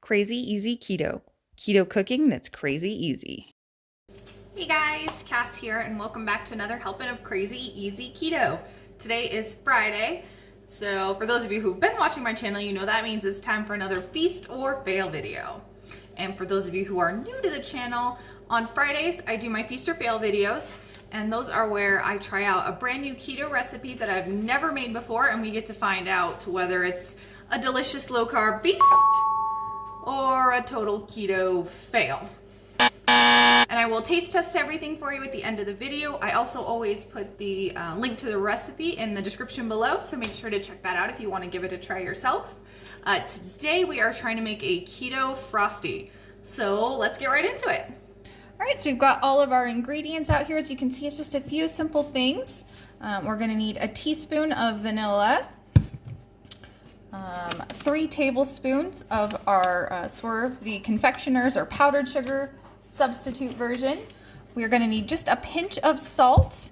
Crazy Easy Keto. Keto cooking that's crazy easy. Hey guys, Cass here, and welcome back to another helping of Crazy Easy Keto. Today is Friday, so for those of you who've been watching my channel, you know that means it's time for another feast or fail video. And for those of you who are new to the channel, on Fridays I do my feast or fail videos, and those are where I try out a brand new keto recipe that I've never made before, and we get to find out whether it's a delicious low carb feast or a total keto fail. And I will taste test everything for you at the end of the video. I also always put the link to the recipe in the description below, so make sure to check that out if you want to give it a try yourself. Today we are trying to make a Keto Frosty, so let's get right into it. All right, so we've got all of our ingredients out here. As you can see, it's just a few simple things. We're gonna need a teaspoon of vanilla, 3 tablespoons of our Swerve, the confectioner's or powdered sugar substitute version. We're going to need just a pinch of salt,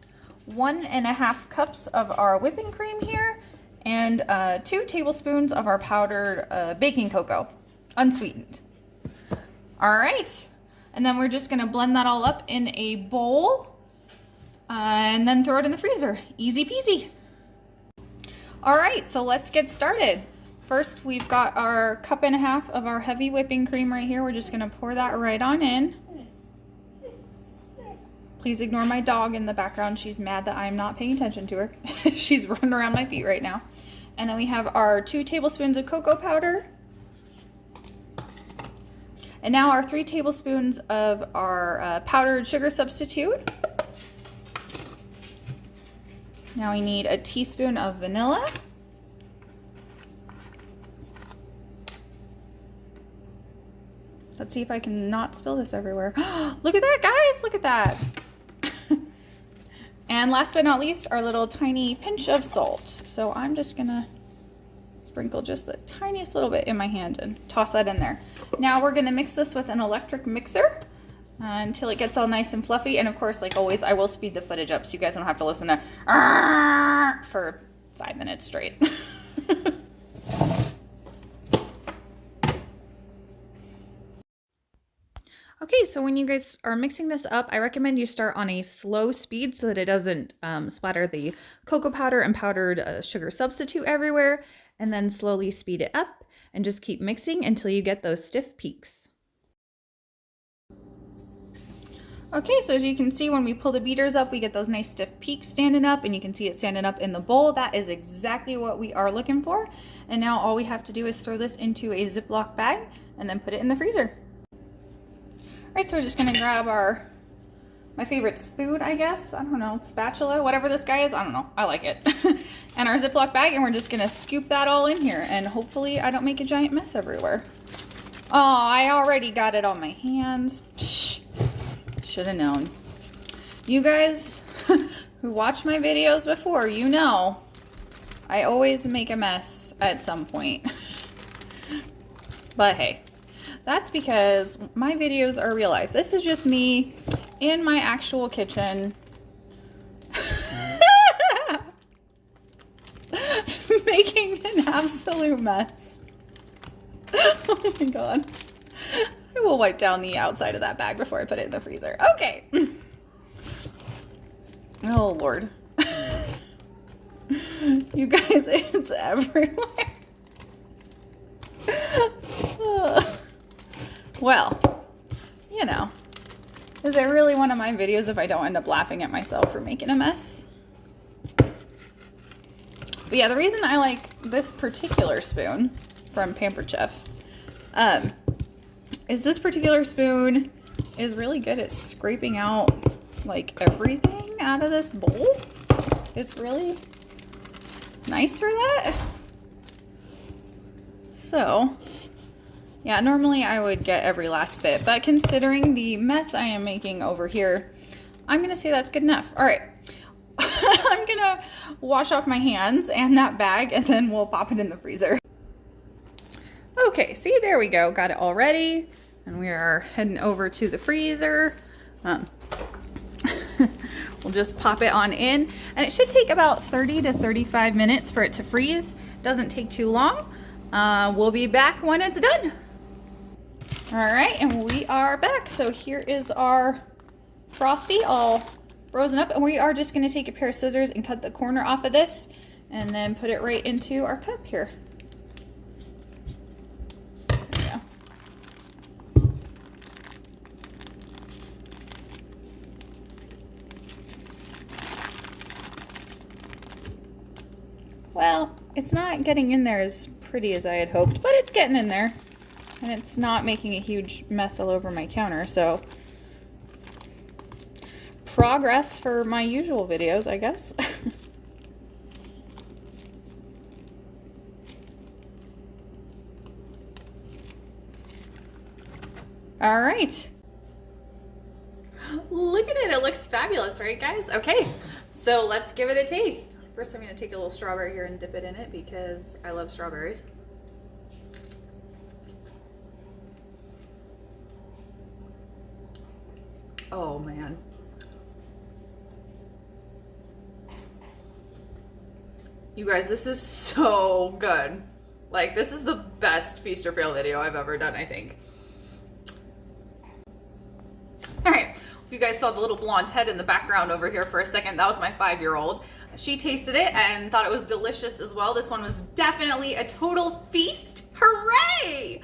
1.5 cups of our whipping cream here, and 2 tablespoons of our powdered baking cocoa, unsweetened. All right, and then we're just going to blend that all up in a bowl and then throw it in the freezer. Easy peasy. All right, so let's get started. First, we've got our 1.5 cups of our heavy whipping cream right here. We're just gonna pour that right on in. Please ignore my dog in the background. She's mad that I'm not paying attention to her. She's running around my feet right now. And then we have our 2 tablespoons of cocoa powder. And now our 3 tablespoons of our powdered sugar substitute. Now we need a teaspoon of vanilla. Let's see if I can not spill this everywhere. Look at that, guys, look at that. And last but not least, our little tiny pinch of salt. So I'm just gonna sprinkle just the tiniest little bit in my hand and toss that in there. Now we're gonna mix this with an electric mixer until it gets all nice and fluffy. And of course, like always, I will speed the footage up so you guys don't have to listen to for 5 minutes straight. Okay, so when you guys are mixing this up, I recommend you start on a slow speed so that it doesn't splatter the cocoa powder and powdered sugar substitute everywhere, and then slowly speed it up and just keep mixing until you get those stiff peaks. Okay, so as you can see, when we pull the beaters up, we get those nice stiff peaks standing up, and you can see it standing up in the bowl. That is exactly what we are looking for. And now all we have to do is throw this into a Ziploc bag and then put it in the freezer. All right, so we're just gonna grab my favorite spoon, I guess. I don't know, spatula, whatever this guy is. I don't know, I like it. And our Ziploc bag, and we're just gonna scoop that all in here, and hopefully I don't make a giant mess everywhere. Oh, I already got it on my hands. Psh. Should have known. You guys who watch my videos before, you know I always make a mess at some point. But hey, that's because my videos are real life. This is just me in my actual kitchen making an absolute mess. Oh my god. I will wipe down the outside of that bag before I put it in the freezer. Okay. Oh, Lord. You guys, it's everywhere. Well, you know, is it really one of my videos if I don't end up laughing at myself for making a mess? But yeah, the reason I like this particular spoon from Pampered Chef, is this particular spoon is really good at scraping out like everything out of this bowl. It's really nice for that. So yeah, normally I would get every last bit, but considering the mess I am making over here, I'm gonna say that's good enough. All right, I'm gonna wash off my hands and that bag, and then we'll pop it in the freezer. Okay, see, there we go. Got it all ready, and we are heading over to the freezer. We'll just pop it on in, and it should take about 30 to 35 minutes for it to freeze. Doesn't take too long. We'll be back when it's done. All right, and we are back. So here is our Frosty all frozen up, and we are just gonna take a pair of scissors and cut the corner off of this and then put it right into our cup here. There we go. Well, it's not getting in there as pretty as I had hoped, but it's getting in there. And it's not making a huge mess all over my counter, so progress for my usual videos, I guess. All right. Look at it, it looks fabulous, right guys? Okay, so let's give it a taste. First, I'm gonna take a little strawberry here and dip it in it because I love strawberries. Oh man. You guys, this is so good. Like, this is the best feast or fail video I've ever done, I think. All right, if you guys saw the little blonde head in the background over here for a second, that was my 5-year-old. She tasted it and thought it was delicious as well. This one was definitely a total feast. Hooray!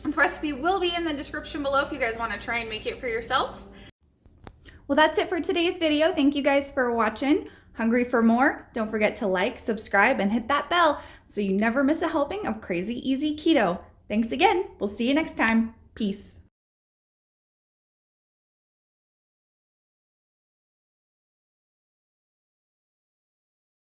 The recipe will be in the description below if you guys want to try and make it for yourselves. Well, that's it for today's video. Thank you guys for watching. Hungry for more? Don't forget to like, subscribe, and hit that bell so you never miss a helping of Crazy Easy Keto. Thanks again. We'll see you next time. Peace.